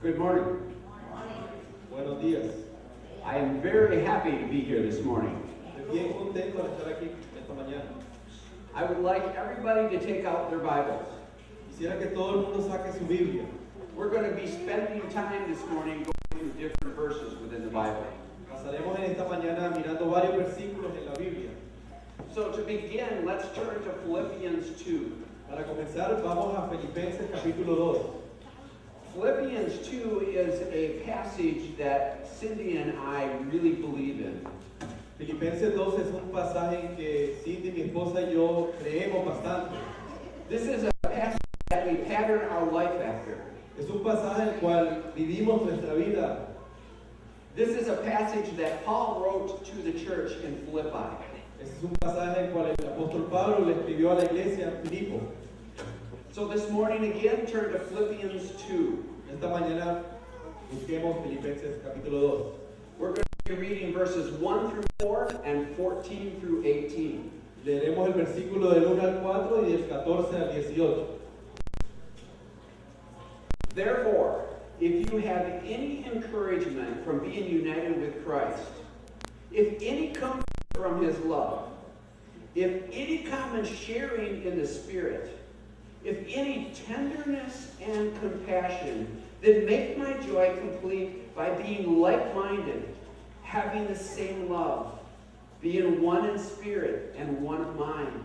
Good morning. Buenos días. I am very happy to be here this morning. Estoy bien contento de estar aquí esta mañana. I would like everybody to take out their Bibles. Quisiera que todo el mundo saque su Biblia. We're going to be spending time this morning going through different verses within the Bible. Pasaremos en esta mañana mirando varios versículos en la Biblia. So to begin, let's turn to Philippians 2. Para comenzar, vamos a Filipenses capítulo 2. Philippians 2 is a passage that Cindy and I really believe in. Filipenses 2 es un pasaje en que Cindy, mi esposa y yo creemos bastante. This is a passage that we pattern our life after. Es un pasaje en el cual vivimos nuestra vida. This is a passage that Paul wrote to the church in Philippi. Este es un pasaje en el cual el apóstol Pablo le escribió a la iglesia en Filipo. So this morning again, turn to Philippians 2. Esta mañana busquemos Filipenses capítulo 2. We're going to be reading verses 1 through 4 and 14 through 18. Leeremos el versículo del 1 al 4 y del 14 al 18. Therefore, if you have any encouragement from being united with Christ, if any comfort from his love, if any common sharing in the Spirit, if any tenderness and compassion, then make my joy complete by being like-minded, having the same love, being one in spirit and one of mind.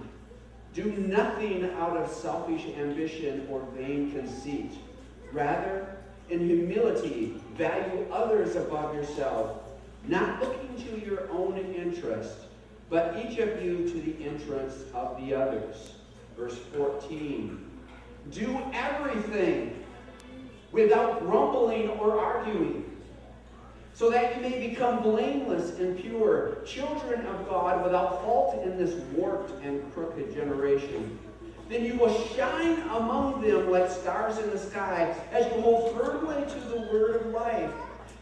Do nothing out of selfish ambition or vain conceit. Rather, in humility, value others above yourself, not looking to your own interest, but each of you to the interest of the others. Verse 14. Do everything without grumbling or arguing, so that you may become blameless and pure, children of God without fault in this warped and crooked generation. Then you will shine among them like stars in the sky, as you hold firmly to the word of life.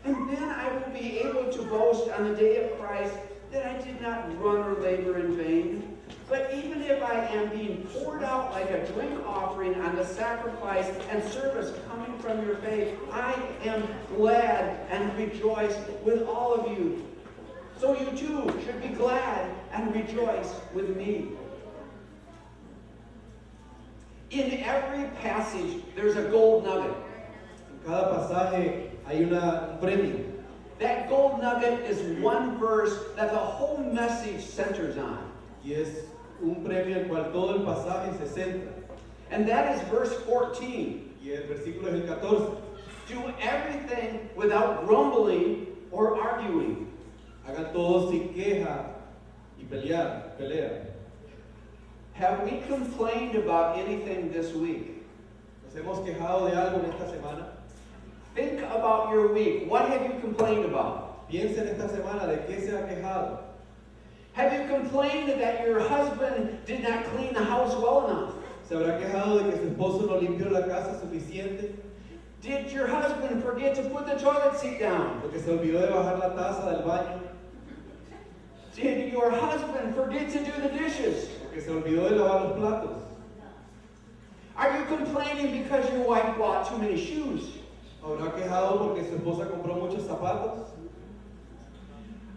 And then I will be able to boast on the day of Christ that I did not run or labor in vain. But even if I am being poured out like a drink offering on the sacrifice and service coming from your faith, I am glad and rejoice with all of you. So you too should be glad and rejoice with me. In every passage, there's a gold nugget. En cada pasaje hay un premio. That gold nugget is one verse that the whole message centers on. Y es un premio en cual todo el pasaje se centra. And that is verse 14. Y el versículo es el 14. Do everything without grumbling or arguing. Hagan todo sin queja y pelea. Have we complained about anything this week? ¿Nos hemos quejado de algo en esta semana? Think about your week. What have you complained about? Piensa en esta semana de qué se ha quejado. Have you complained that your husband did not clean the house well enough? ¿Se habrá quejado de que su esposo no limpió la casa suficiente? Did your husband forget to put the toilet seat down? ¿O que se olvidó de bajar la taza del baño? Did your husband forget to do the dishes? ¿O que se olvidó de lavar los platos? Are you complaining because your wife bought too many shoes? ¿Habrá quejado porque su esposa compró muchos zapatos?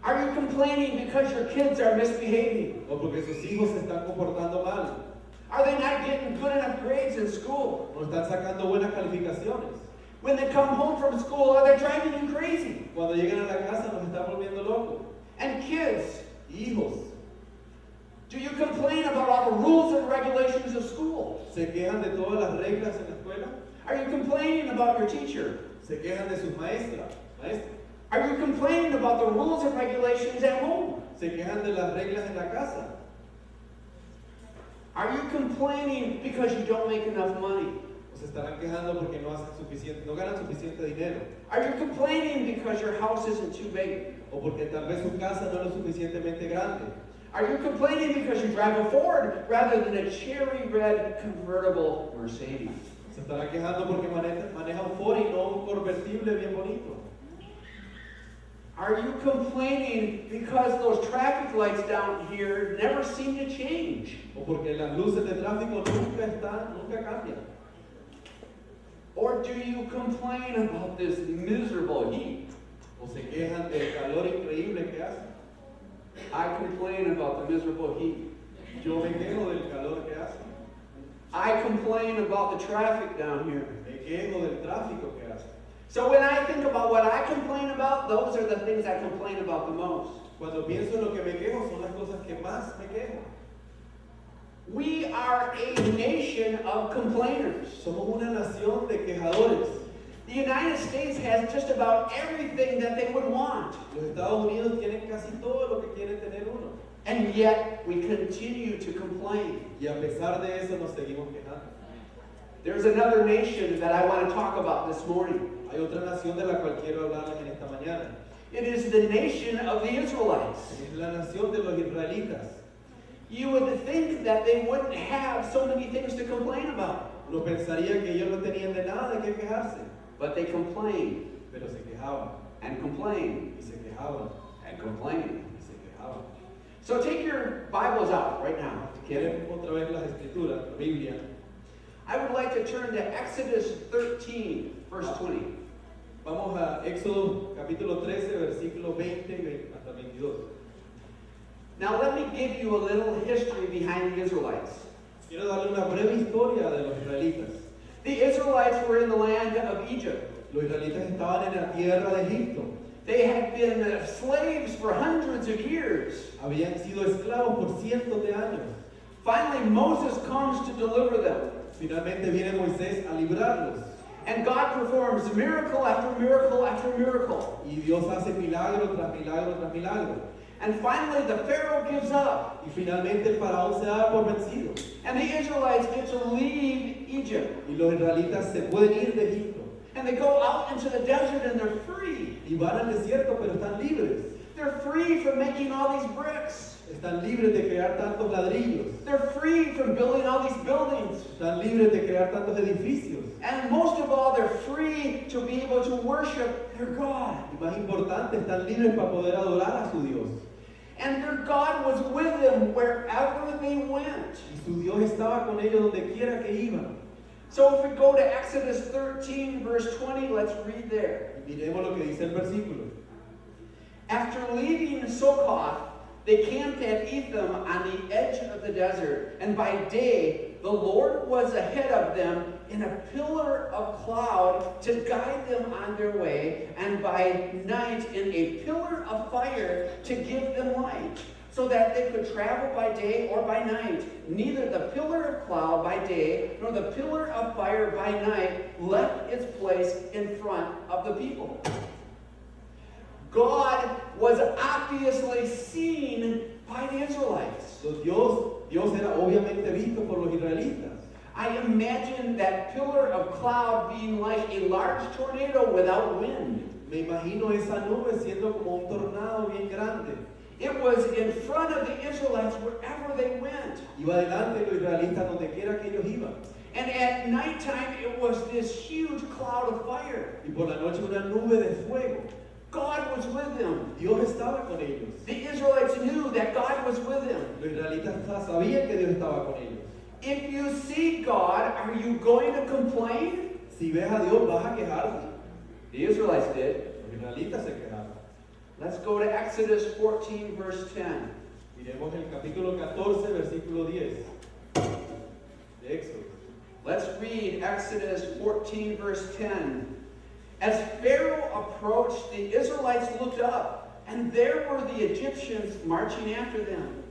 Are you complaining because your kids are misbehaving? ¿O porque sus hijos se están comportando mal? Are they not getting good enough grades in school? ¿No están sacando buenas calificaciones? When they come home from school, are they driving you crazy? Cuando llegan a la casa nos están volviendo locos. And kids, Hijos, do you complain about all the rules and regulations of school? ¿se quejan de todas las reglas en la escuela? Are you complaining about your teacher? ¿Se quejan de sus maestros? Are you complaining about the rules and regulations at home? ¿Se quejan de las reglas en la casa? Are you complaining because you don't make enough money? ¿O se estarán quejando porque no ganan suficiente dinero? Are you complaining because your house isn't too big? ¿O porque tal vez su casa no es lo suficientemente grande? Are you complaining because you drive a Ford rather than a cherry red convertible Mercedes? ¿Se estará quejando porque maneja un Ford y no un convertible bien bonito? Are you complaining because those traffic lights down here never seem to change? ¿O porque las luces de tráfico nunca cambian? Or do you complain about this miserable heat? ¿O se quejan del calor increíble que hace? I complain about the miserable heat. Yo me quejo del calor que hace. I complain about the traffic down here. Me quejo del tráfico que hace. So when I think about what I complain about, those are the things I complain about the most. Cuando pienso en lo que me quejo, son las cosas que más me quejo. We are a nation of complainers. Somos una nación de quejadores. The United States has just about everything that they would want. Los Estados Unidos tienen casi todo lo que quiere tener uno. And yet we continue to complain. Y a pesar de eso nos seguimos quejando. There's another nation that I want to talk about this morning. Hay otra nación de la cual quiero hablarles en esta mañana. It is the nation of the Israelites. Es la nación de los israelitas. You would think that they wouldn't have so many things to complain about. Uno pensaría que ellos no tenían de nada de qué quejarse. But they complain Pero se quejaban. and complain Y se quejaban. and complain. Y se quejaban. So take your Bibles out right now. ¿Quieren otra vez las escrituras, la Biblia? I would like to turn to Exodus 13, verse 20. Vamos a Éxodo capítulo 13, versículo 20 hasta 22. Now let me give you a little history behind the Israelites. Quiero darle una breve historia de los israelitas. The Israelites were in the land of Egypt. Los israelitas estaban en la tierra de Egipto. They had been slaves for hundreds of years. Habían sido esclavos por cientos de años. Finally, Moses comes to deliver them. Finalmente viene Moisés a librarlos. And God performs miracle after miracle after miracle. Y Dios hace milagro tras milagro tras milagro. And finally, the Pharaoh gives up. Y finalmente el faraón se da por vencido. And the Israelites get to leave Egypt. Y los israelitas se pueden ir de Egipto. And they go out into the desert and they're free. Y van al desierto, pero están libres. They're free from making all these bricks. Están libres de crear tantos ladrillos. They're free from building all these buildings. Están libres de crear tantos edificios. And most of all, they're free to be able to worship their God. Y más importante, están libres para poder adorar a su Dios. And their God was with them wherever they went. Y su Dios estaba con ellos donde quiera que iban. So if we go to Exodus 13, verse 20, let's read there. Y miremos lo que dice el versículo. After leaving Succoth, they camped at Etham on the edge of the desert. And by day, the Lord was ahead of them in a pillar of cloud to guide them on their way, and by night in a pillar of fire to give them light, so that they could travel by day or by night. Neither the pillar of cloud by day nor the pillar of fire by night left its place in front of the people. God was obviously seen by the Israelites. So Dios era obviamente visto por los israelitas. I imagine that pillar of cloud being like a large tornado without wind. Me imagino esa nube siendo como un tornado bien grande. It was in front of the Israelites wherever they went. Iba delante de los israelitas donde quiera que ellos iban. And at nighttime, it was this huge cloud of fire. Y por la noche una nube de fuego. God was with them. Dios estaba con ellos. The Israelites knew that God was with them. Los israelitas sabían que Dios estaba con ellos. If you see God, are you going to complain? Si ves a Dios, vas a quejarte. The Israelites did. Los israelitas se quejaron. Let's go to Exodus 14, verse 10. Miremos el capítulo 14, versículo 10 de Éxodo. Let's read Exodus 14, verse 10. As Pharaoh approached, the Israelites looked up, and there were the Egyptians marching after them.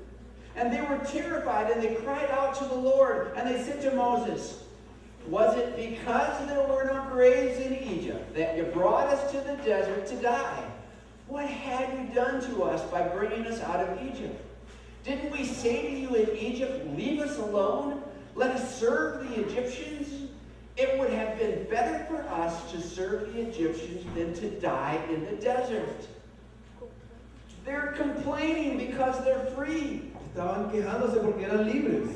And they were terrified, and they cried out to the Lord, and they said to Moses, "Was it because there were no graves in Egypt that you brought us to the desert to die? What had you done to us by bringing us out of Egypt? Didn't we say to you in Egypt, 'Leave us alone, let us serve the Egyptians'? It would have been better for us to serve the Egyptians than to die in the desert." They're complaining because they're free. Estaban quejándose porque eran libres.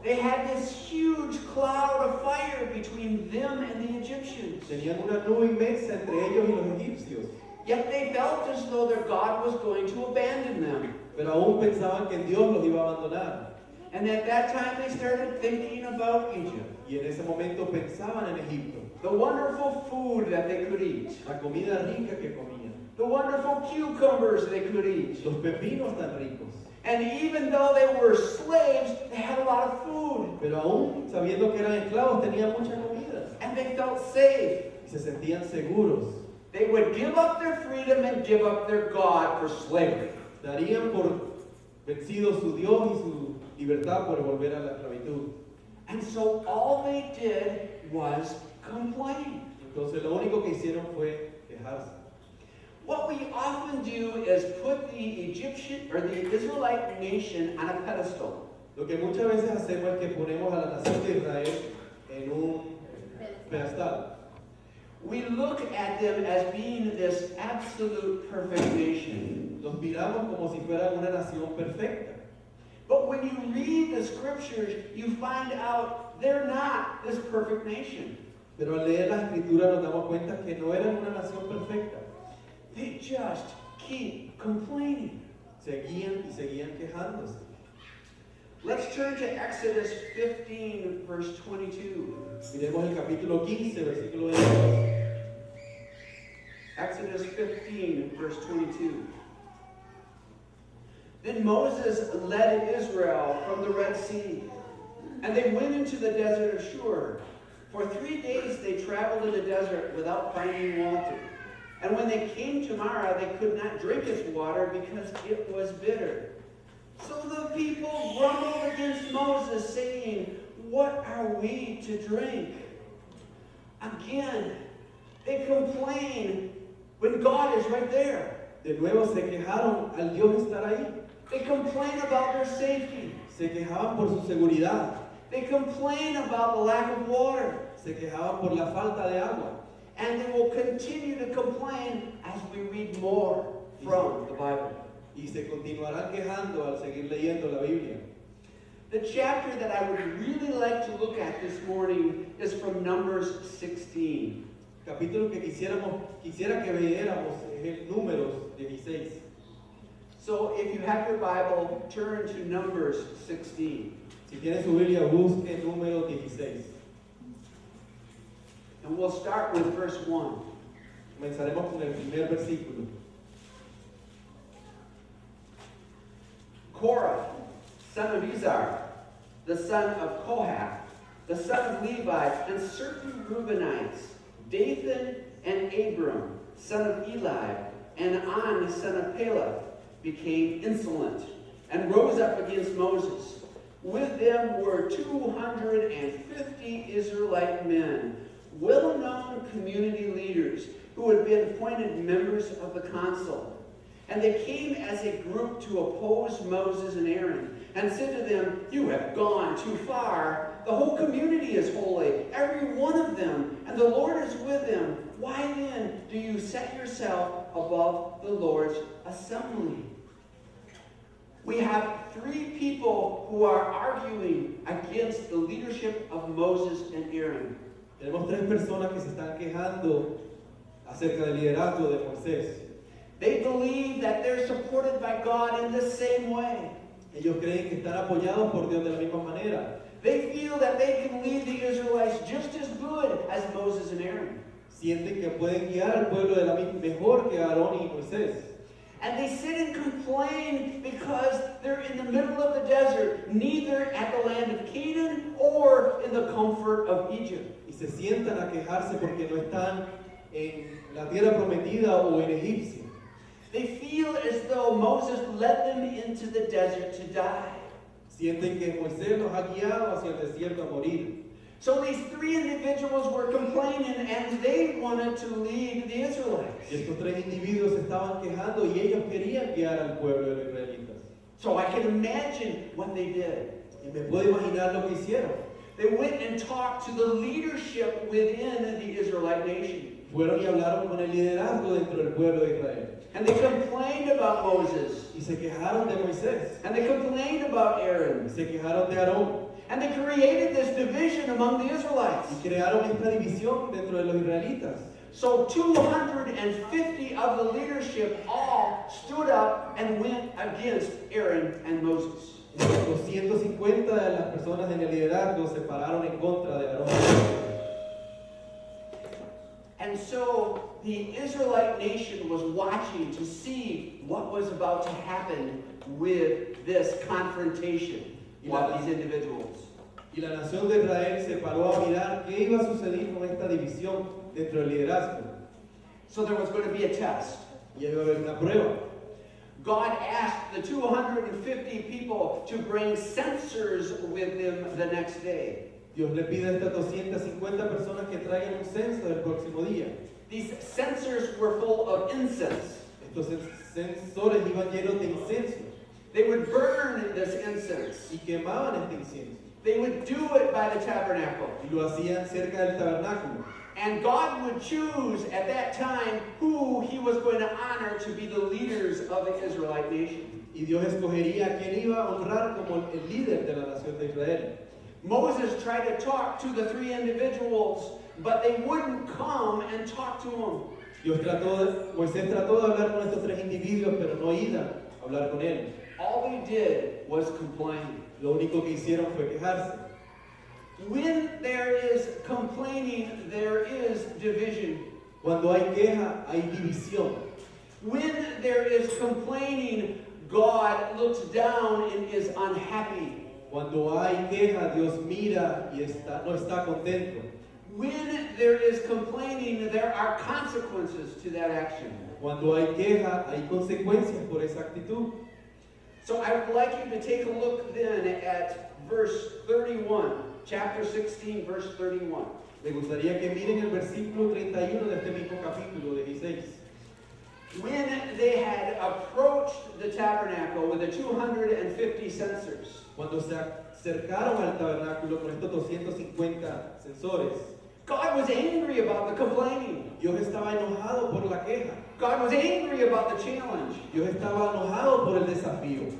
They had this huge cloud of fire between them and the Egyptians. Tenían una nube inmensa entre ellos y los egipcios. Yet they felt as though their God was going to abandon them. Pero aún pensaban que Dios los iba a abandonar. And at that time they started thinking about Egypt. Y en ese momento pensaban en Egipto. the wonderful food that they could eat, la comida rica que comían, the wonderful cucumbers they could eat. los pepinos tan ricos. And even though they were slaves, they had a lot of food. Pero aún sabiendo que eran esclavos, tenían mucha comida And they felt safe. y se sentían seguros. They would give up their freedom and give up their God for slavery. Darían por vencido su Dios y su libertad por volver a la esclavitud. And so all they did was complain. Entonces lo único que hicieron fue quejarse. What we often do is put the Egyptian or the Israelite nation on a pedestal. Lo que muchas veces hacemos es que ponemos a la nación de Israel en un pedestal. We look at them as being this absolute perfect nation. Los miramos como si fueran una nación perfecta. But when you read the scriptures, you find out they're not this perfect nation. Pero al leer la escritura nos damos cuenta que no eran una nación perfecta. They just keep complaining. Seguían y seguían quejándose. Let's turn to Exodus 15, verse 22. Miremos el capítulo 15, versículo 22. Exodus 15, verse 22. Then Moses led Israel from the Red Sea, and they went into the desert of Shur. For 3 days they traveled in the desert without finding water. And when they came to Marah, they could not drink its water because it was bitter. So the people grumbled against Moses, saying, "What are we to drink?" Again, they complain when God is right there. De nuevo se quejaron al Dios estar ahí. They complain about their safety. Se quejaban por su seguridad. They complain about the lack of water. Se quejaban por la falta de agua. And they will continue to complain as we read more from the Bible. Y se continuarán quejando al seguir leyendo la Biblia. The chapter that I would really like to look at this morning is from Numbers 16. Capítulo que quisiera que viéramos es el Números 16. So if you have your Bible, turn to Numbers 16. Si tiene su Biblia, busque Números 16. And we'll start with verse 1. Comenzaremos con el primer versículo. Korah, son of Izhar, the son of Kohath, the son of Levi, and certain Reubenites, Dathan and Abram, son of Eli, and On, son of Peleth, became insolent and rose up against Moses. With them were 250 Israelite men, well-known community leaders who had been appointed members of the council. And they came as a group to oppose Moses and Aaron and said to them, "You have gone too far. The whole community is holy, every one of them, and the Lord is with them. Why then do you set yourself above the Lord's assembly?" We have three people who are arguing against the leadership of Moses and Aaron. Tenemos tres personas que se están quejando acerca del liderazgo de Moisés. They believe that they're supported by God in the same way. Ellos creen que están apoyados por Dios de la misma manera. They feel that they can lead the Israelites just as good as Moses and Aaron. Sienten que pueden guiar al pueblo de la misma mejor que Aarón y Moisés. And they sit and complain because they're in the middle of the desert, neither at the land of Canaan or in the comfort of Egypt. Y se sientan a quejarse porque no están en la tierra prometida o en Egipcio. They feel as though Moses led them into the desert to die. Sienten que Moisés los ha guiado hacia el desierto a morir. So these three individuals were complaining and they wanted to lead the Israelites. Y estos tres individuos se estaban quejando y ellos querían guiar al pueblo de los israelitas. So I can imagine what they did. Y me puedo imaginar lo que hicieron. They went and talked to the leadership within the Israelite nation. Fueron y hablaron con el liderazgo dentro del pueblo de Israel. And they complained about Moses. Y se quejaron de Moisés. And they complained about Y Aaron. se quejaron de Aarón. And they created this division among the Israelites. Y crearon esta división dentro de los israelitas. So 250 of the leadership all stood up and went against Aaron and Moses. 250 de las personas en el liderazgo se pararon en contra de Aarón. And so the Israelite nation was watching to see what was about to happen with this confrontation of these individuals. Y la nación de Israel se paró a mirar qué iba a suceder con esta división dentro del liderazgo. So there was going to be a test. Y iba a haber una prueba. God asked the 250 people to bring censers with them the next day. Dios le pide a estas 250 personas que traigan un censo del próximo día. These censers were full of incense. Estos censores iban llenos de incienso They would burn this incense. y quemaban este incienso. They would do it by the tabernacle. Y lo hacían cerca del tabernáculo. And God would choose at that time who he was going to honor to be the leaders of the Israelite nation. Y Dios escogería a quien iba a honrar como el líder de la nación de Israel. Moses tried to talk to the three individuals, but they wouldn't come and talk to him. Moisés trató de hablar con estos tres individuos, pero no iban a hablar con él. All they did was complain. Lo único que hicieron fue quejarse. When there is complaining, there is division. Cuando hay queja, hay división. When there is complaining, God looks down and is unhappy. Cuando hay queja, Dios mira y no está contento. When there is complaining, there are consequences to that action. Cuando hay queja, hay consecuencias por esa actitud. So I would like you to take a look then at verse 31, chapter 16, verse 31. Me gustaría que miren el versículo 31 de este mismo capítulo 16. When they had approached the tabernacle with the 250 censers, Cuando se acercaron al tabernáculo con estos 250 censores, God was angry about the complaining. Dios estaba enojado por la queja. God was angry about the challenge. Dios estaba enojado por el desafío.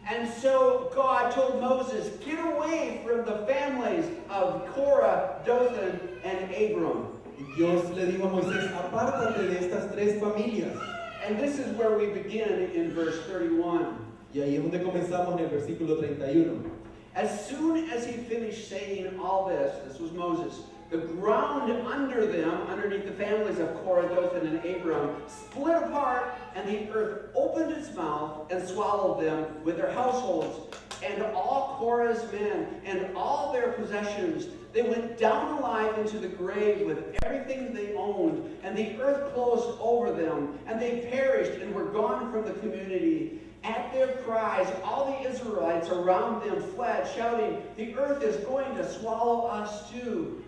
And so God told Moses, get away from the families of Korah, Dathan, and Abram. Y Dios le dijo a Moisés, apártate de estas tres familias. And this is where we begin in verse 31. Y ahí es donde comenzamos en el versículo 31. As soon as he finished saying all this was Moses, the ground under them, underneath the families of Korah, Dathan, and Abram, split apart, and the earth opened its mouth and swallowed them with their households, and all Korah's men, and all their possessions. They went down alive into the grave with everything they owned, and the earth closed over them, and they perished and were gone from the community. At their cries, all the Israelites around them fled, shouting, the earth is going to swallow us too.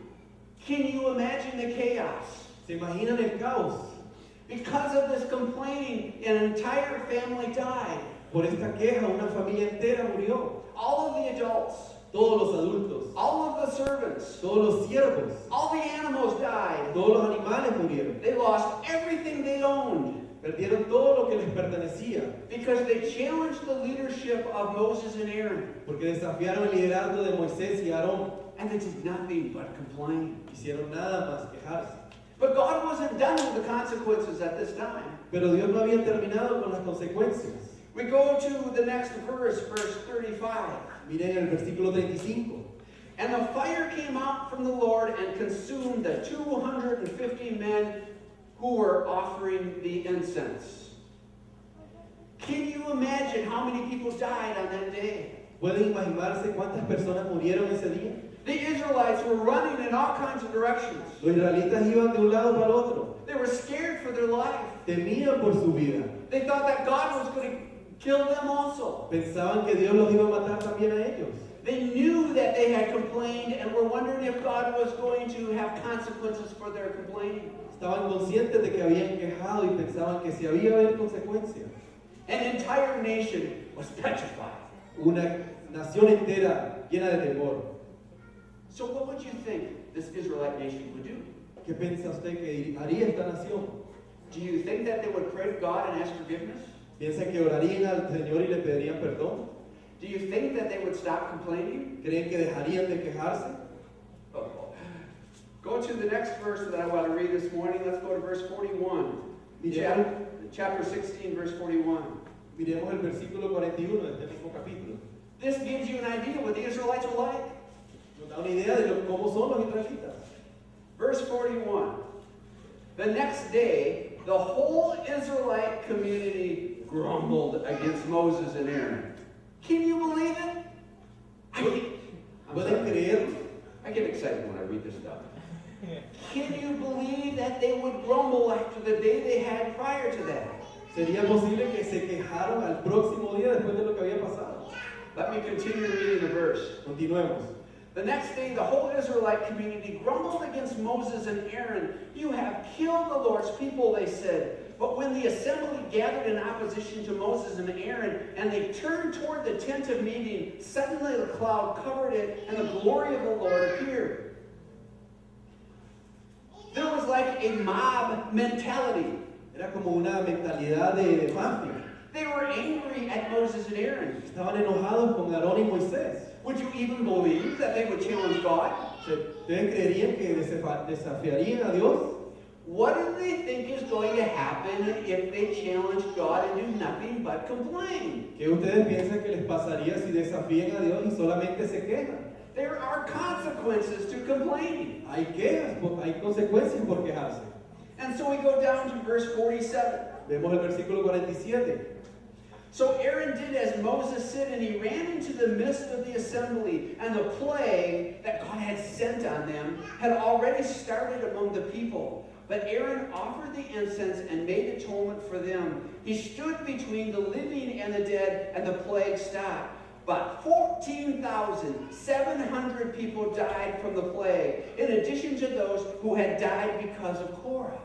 Can you imagine the chaos? ¿Se imaginan el caos? Because of this complaining, an entire family died. Por esta queja, una familia entera murió. All of the adults, Todos los adultos, all of the servants, todos los siervos, all the animals died. todos los animales murieron. They lost everything they owned Perdieron todo lo que les pertenecía, because they challenged the leadership of Moses and Aaron. porque desafiaron el liderazgo de Moisés y Aarón. And they did nothing but complain. Hicieron nada más quejarse. But God wasn't done with the consequences at this time. Pero Dios no había terminado con las consecuencias. We go to the next verse, verse 35. Miren el versículo 35. And the fire came out from the Lord and consumed the 250 men who were offering the incense. Can you imagine how many people died on that day? ¿Pueden imaginarse cuántas personas murieron ese día? The Israelites were running in all kinds of directions. Los israelitas iban de un lado para el otro. They were scared for their life. Temían por su vida. They thought that God was going to kill them also. Pensaban que Dios los iba a matar también a ellos. They knew that they had complained and were wondering if God was going to have consequences for their complaining. Estaban conscientes de que habían quejado y pensaban que si había haber consecuencias. An entire nation was petrified. Una nación entera llena de temor. So what would you think this Israelite nation would do? ¿Qué piensa usted que haría esta nación? Do you think that they would pray to God and ask forgiveness? ¿Piensa que orarían al Señor y le pedirían perdón? Do you think that they would stop complaining? ¿Creen que dejarían de quejarse? Uh-oh. Go to the next verse that I want to read this morning. Let's go to verse 41. Chapter 16, verse 41. Miremos el versículo 41 de este mismo capítulo. This gives you an idea what the Israelites were like. Nos da una idea de cómo son los israelitas. Verse 41. The next day, the whole Israelite community grumbled against Moses and Aaron. Can you believe it? ¿Pueden creerlo? I get excited when I read this stuff. Can you believe that they would grumble after the day they had prior to that? ¿Sería posible que se quejaron al próximo día después de lo que había pasado? Let me continue reading the verse. Continuemos. The next day, the whole Israelite community grumbled against Moses and Aaron. You have killed the Lord's people, they said. But when the assembly gathered in opposition to Moses and Aaron, and they turned toward the tent of meeting, suddenly the cloud covered it, and the glory of the Lord appeared. There was like a mob mentality. Era como una mentalidad de mafia. They were angry at Moses and Aaron. Estaban enojados con Aarón y Moisés. Would you even believe that they would challenge God? ¿Ustedes creerían que desafiarían a Dios? What do they think is going to happen if they challenge God and do nothing but complain? ¿Qué ustedes piensan que les pasaría si desafían a Dios y solamente se quejan? There are consequences to complaining. Hay quejas, hay consecuencias por quejarse. And so we go down to verse 47. Vemos el versículo 47. So Aaron did as Moses said, and he ran into the midst of the assembly, and the plague that God had sent on them had already started among the people. But Aaron offered the incense and made atonement for them. He stood between the living and the dead, and the plague stopped. But 14,700 people died from the plague, in addition to those who had died because of Korah.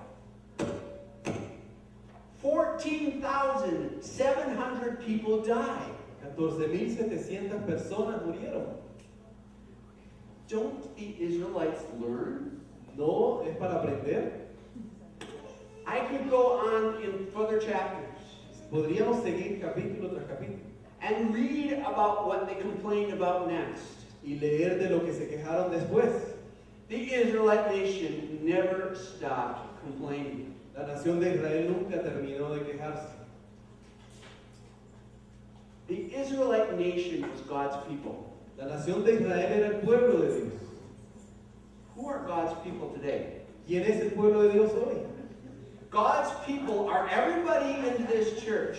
14,700 people died. 14,700 personas murieron. Don't the Israelites learn? No, es para aprender. I could go on in further chapters Podríamos seguir capítulo tras capítulo and read about what they complained about next. y leer de lo que se quejaron después. The Israelite nation never stopped complaining. La nación de Israel nunca terminó de quejarse. The Israelite nation was God's people. La nación de Israel era el pueblo de Dios. Who are God's people today? ¿Quién es el pueblo de Dios hoy? God's people are everybody in this church.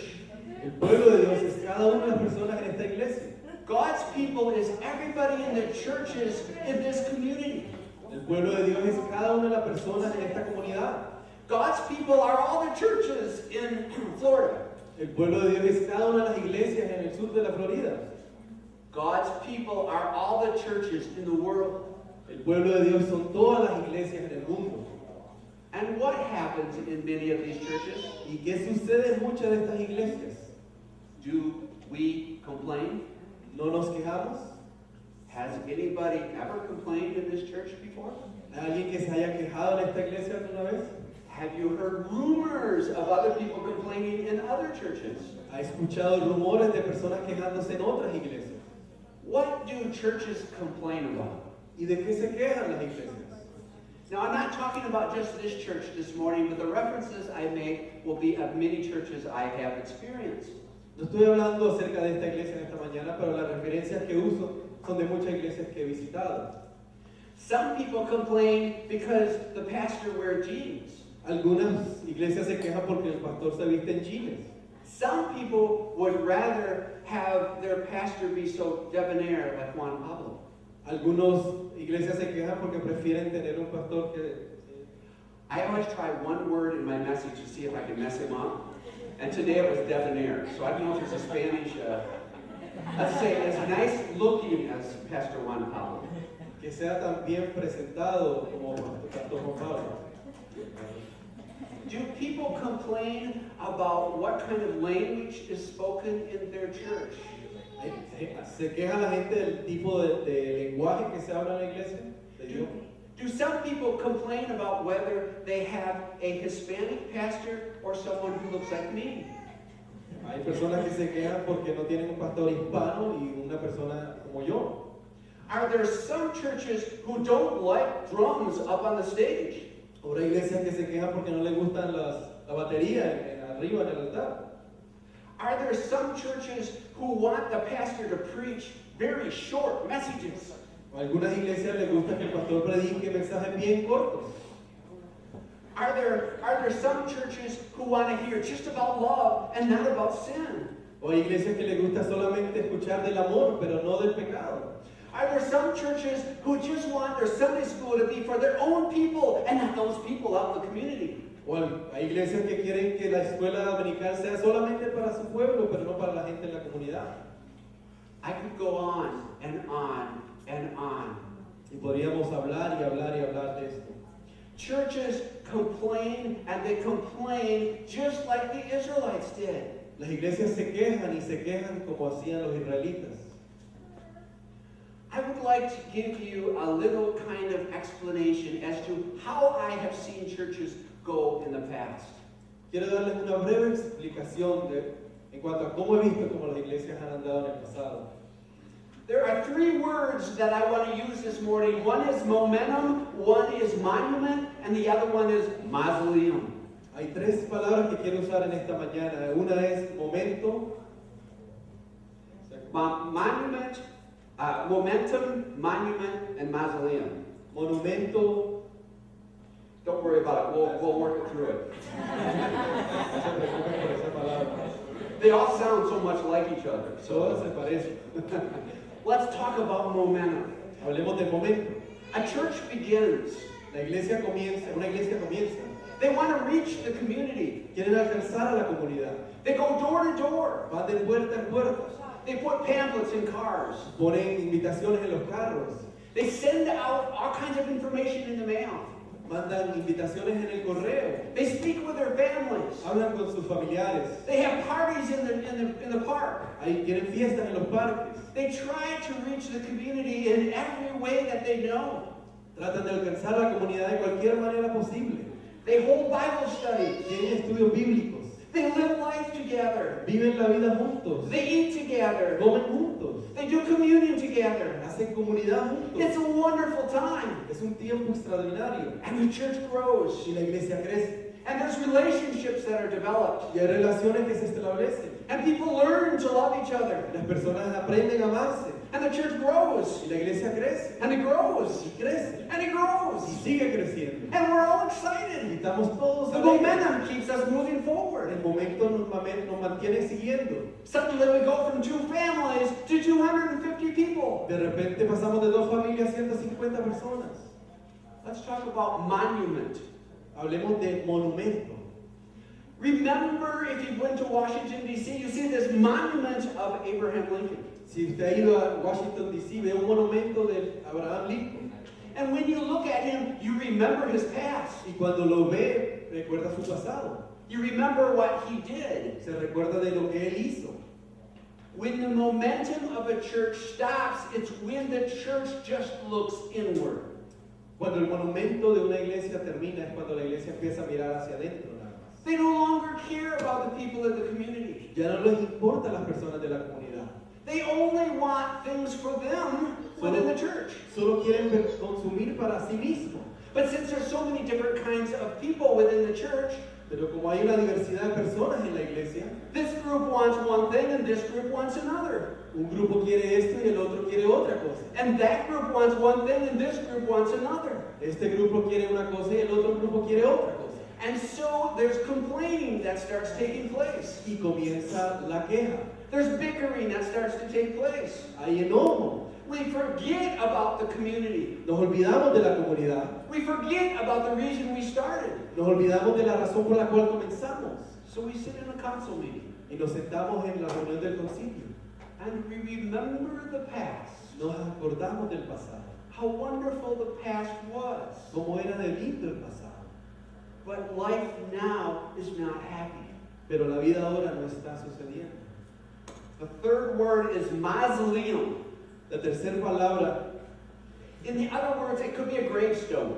El pueblo de Dios es cada una de las personas en esta iglesia. God's people is everybody in the churches in this community. El pueblo de Dios es cada una de las personas en esta comunidad. God's people are all the churches in Florida. El pueblo de Dios es cada una de las iglesias en el sur de la Florida. God's people are all the churches in the world. El pueblo de Dios son todas las iglesias en el mundo. And what happens in many of these churches? ¿Y qué sucede en muchas de estas iglesias? Do we complain? ¿No nos quejamos? Has anybody ever complained in this church before? ¿Hay alguien que se haya quejado en esta iglesia alguna vez? Have you heard rumors of other people complaining in other churches? ¿Ha escuchado rumores de personas quejándose en otras iglesias? What do churches complain about? ¿Y de qué se quejan las iglesias? Now, I'm not talking about just this church this morning, but the references I make will be of many churches I have experienced. No estoy hablando acerca de esta iglesia en esta mañana, pero las referencias que uso son de muchas iglesias que he visitado. Some people complain because the pastor wears jeans. Algunas iglesias se quejan porque el pastor se viste en jeans. Some people would rather have their pastor be so debonair like Juan Pablo. Algunas iglesias se quejan porque prefieren tener un pastor que... I always try one word in my message to see if I can mess him up. And today it was debonair. So I don't know if it's a Spanish, let's say as nice looking as Pastor Juan Pablo. Que sea tan bien presentado como Pastor Juan Pablo. Do people complain about what kind of language is spoken in their church? ¿Se queja la gente del tipo de lenguaje que se habla en la iglesia? Do some people complain about whether they have a Hispanic pastor or someone who looks like me? Hay personas que se quejan porque no tienen un pastor hispano y una persona como yo. Are there some churches who don't like drums up on the stage? Habrá iglesias que se quejan porque no les gustan la batería arriba en el altar. Are there some churches who want the pastor to preach very short messages? A algunas iglesias les gusta que el pastor predique mensajes bien cortos. Are there some churches who want to hear just about love and not about sin? O hay iglesias que les gusta solamente escuchar del amor, pero no del pecado. Are there some churches who just want their Sunday school to be for their own people and not those people out in the community? O hay iglesias que quieren que la escuela dominical sea solamente para su pueblo, pero no para la gente en la comunidad. I could go on and on and on. Y podríamos hablar y hablar y hablar de esto. Churches complain and they complain just like the Israelites did. Las iglesias se quejan y se quejan como hacían los israelitas. I would like to give you a little kind of explanation as to how I have seen churches go in the past. Quiero darles una breve explicación en cuanto a cómo he visto cómo las iglesias han andado en el pasado. There are three words that I want to use this morning. One is momentum, one is monument, and the other one is mausoleum. Hay tres palabras que quiero usar en esta mañana. Una es momento, Monument, momentum, monument, and mausoleum. monumento. Don't worry about it. We'll work it through it. No se preocupen por esa palabra. They all sound so much like each other. Todas So se parecen. let's talk about momentum. Hablemos del momento. A church begins. La iglesia comienza, una iglesia comienza. They want to reach the community. Quieren alcanzar a la comunidad. They go door to door. Van de puerta en puerta. They put pamphlets in cars. Ponen invitaciones en los carros. They send out all kinds of information in the mail. Mandan invitaciones en el correo. They speak with their families. Hablan con sus familiares. They have parties in the park. Ahí tienen fiestas en los parques. They try to reach the community in every way that they know. Tratan de alcanzar a la comunidad de cualquier manera posible. They hold Bible studies. Tienen estudios bíblicos. They live life together. Viven la vida juntos. They eat together. Comen juntos. They do communion together. Hacen comunidad juntos. It's a wonderful time. Es un tiempo extraordinario. And the church grows. Y la iglesia crece. And there's relationships that are developed. Y hay relaciones que se establecen. And people learn to love each other. Las personas aprenden a amarse. And the church grows. Y la iglesia crece. And it grows. Y crece. And it Y grows. sigue creciendo. And we're all Y excited. estamos todos The alegres. momentum keeps us moving forward. El momento nos mantiene siguiendo. Suddenly we go from 2 families to 250 people. De repente pasamos de 2 familias a 150 personas. Let's talk about monument. Hablemos de monumento. Remember, if you went to Washington, D.C., you see this monument of Abraham Lincoln. Si usted ha ido a Washington, D.C., ve un monumento de Abraham Lincoln. And when you look at him, you remember his past. Y cuando lo ve, recuerda su pasado. You remember what he did. Se recuerda de lo que él hizo. When the momentum of a church stops, it's when the church just looks inward. Cuando el monumento de una iglesia termina, es cuando la iglesia empieza a mirar hacia adentro nada más. They no longer care about the people in the community. Ya no les importa a las personas de la comunidad. They only want things for them within the church. Solo quieren consumir para sí mismos. But since there's so many different kinds of people within the church, Pero como hay una diversidad de personas en la iglesia, this group wants one thing and this group wants another. un grupo quiere esto y el otro quiere otra cosa. And that group wants one thing and this group wants another. Este grupo quiere una cosa y el otro grupo quiere otra cosa. And so there's complaining that starts taking place. Y comienza la queja. There's bickering that starts to take place. Hay enojo. We forget about the community. Nos olvidamos de la comunidad. We forget about the reason we started. Nos olvidamos de la razón por la cual comenzamos. So we sit in a council meeting Y nos sentamos en la reunión del concilio. and we remember the past. Nos acordamos del pasado. How wonderful the past was. Cómo era de lindo el pasado. But life now is not happy. Pero la vida ahora no está sucediendo. The third word is mausoleum. La tercera palabra, In the other words, it could be a gravestone.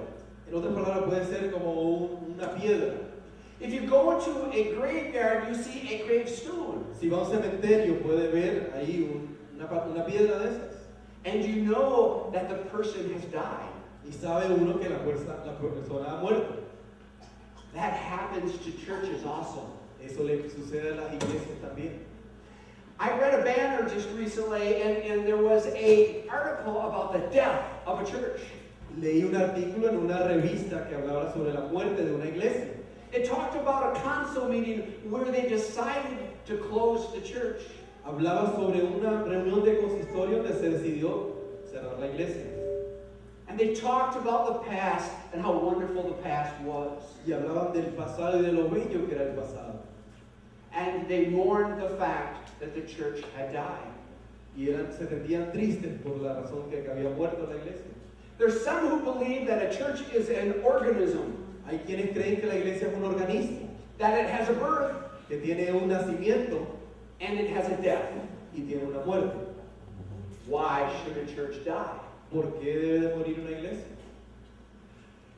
en otras palabras, puede ser como una piedra. If you go to a graveyard, you see a gravestone. Si va a un cementerio, puede ver ahí una piedra de esas. And you know that the person has died. Y sabe uno que la persona ha muerto. That happens to churches also. Eso le sucede a las iglesias también. I read a banner just recently, and there was an article about the death of a church. Leí un artículo en una revista que hablaba sobre la muerte de una iglesia. It talked about a council meeting where they decided to close the church. Hablaba sobre una reunión de consistorio donde se decidió cerrar la iglesia. And they talked about the past and how wonderful the past was. Y hablaban del pasado y de lo bello que era el pasado. And they mourned the fact that the church had died. Y se sentían tristes por la razón que había muerto la iglesia. There's some who believe that a church is an organism, Hay quienes creen que la iglesia es un organismo, that it has a birth que tiene un nacimiento and it has a death. y tiene una muerte. Why should a church die? ¿Por qué debe de morir una iglesia?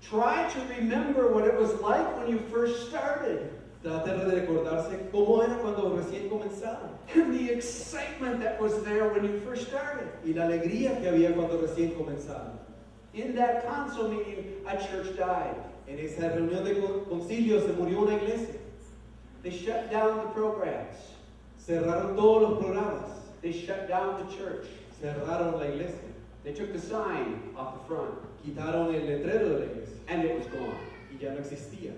Try to remember what it was like when you first started. Trate de recordarse cómo era cuando recién comenzaron And the excitement that was there when you first started. y la alegría que había cuando recién comenzaron. In that council meeting, a church died. En esa reunión de concilio se murió una iglesia. They shut down the programs. Cerraron todos los programas. They shut down the church. Cerraron la iglesia. They took the sign off the front, Quitaron el letrero de la iglesia and it was gone. y ya no existía.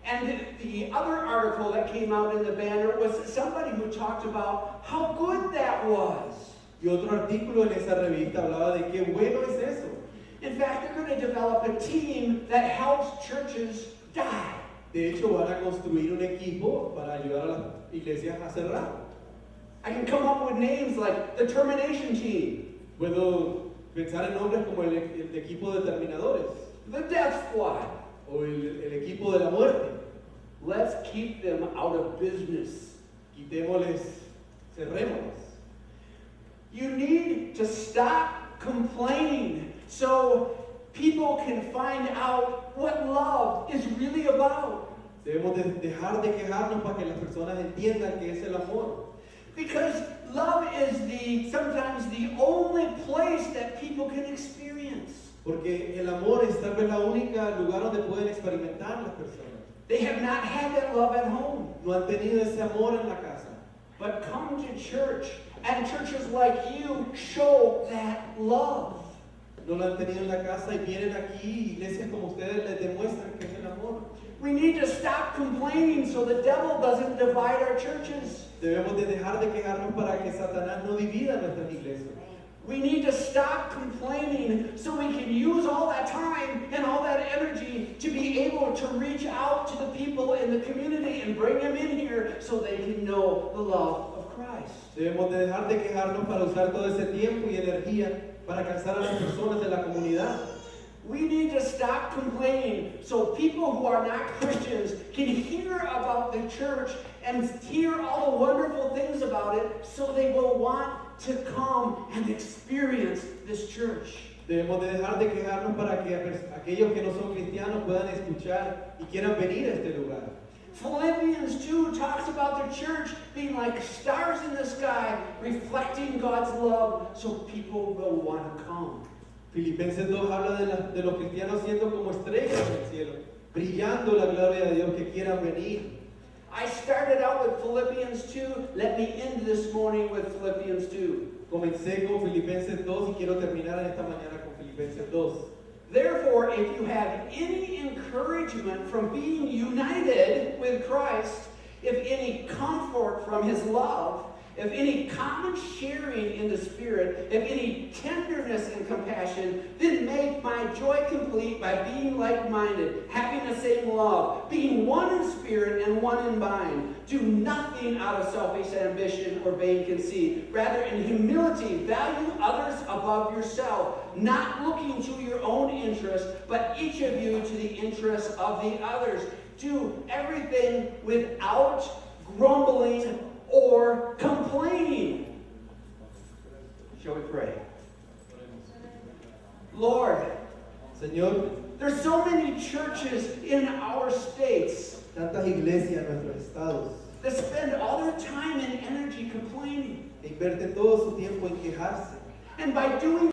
And the other article that came out in the banner was somebody who talked about how good that was. Y otro artículo en esa revista hablaba de qué bueno es eso. In fact, they're going to develop a team that helps churches die. De hecho, van a construir un equipo para ayudar a las iglesias a cerrar. I can come up with names like the termination team, Puedo pensar en nombres como el equipo de terminadores the death squad. o el equipo de la muerte. Let's keep them out of business. Quitémosles, cerrémosles. You need to stop complaining so people can find out what love is really about. Debemos de dejar de quejarnos para que las personas entiendan qué es el amor. Because love is sometimes the only place that people can experience. Porque el amor es tal vez la única lugar donde pueden experimentar las personas. They have not had that love at home. No han tenido ese amor en la casa. But come to church, and churches like you show that love. No lo han tenido en la casa y vienen aquí, iglesias como ustedes les demuestran que es el amor. We need to stop complaining so the devil doesn't divide our churches. Debemos de dejar de quejarnos para que Satanás no divida nuestras iglesias. We need to stop complaining so we can use all that time and all that energy to be able to reach out to the people in the community and bring them in here so they can know the love of Christ. Debemos de dejar de quejarnos para usar todo ese tiempo y energía para alcanzar a las personas de la comunidad. We need to stop complaining so people who are not Christians can hear about the church and hear all the wonderful things about it so they will want to come and experience this church. Debemos de dejar de quejarnos para que aquellos que no son cristianos puedan escuchar y quieran venir a este lugar. Philippians 2 talks about the church being like stars in the sky, reflecting God's love so people will want to come. Filipenses 2 habla de los cristianos siendo como estrellas en el cielo, brillando la gloria de Dios, que quieran venir. I started out with Philippians 2. Let me end this morning with Philippians 2. Comencé con Filipenses 2 y quiero terminar en esta mañana con Filipenses 2. Therefore, if you have any encouragement from being united with Christ, if any comfort from his love, if any common sharing in the Spirit, if any tenderness and compassion, then make my joy complete by being like-minded, having the same love, being one in spirit and one in mind. Do nothing out of selfish ambition or vain conceit. Rather, in humility, value others above yourself, not looking to your own interest, but each of you to the interest of the others. Do everything without grumbling or complaining. Shall we pray? Lord, Señor, there's so many churches in our states tantas iglesias en nuestros estados that spend all their time and energy complaining. invierten todo su tiempo en quejarse. And by doing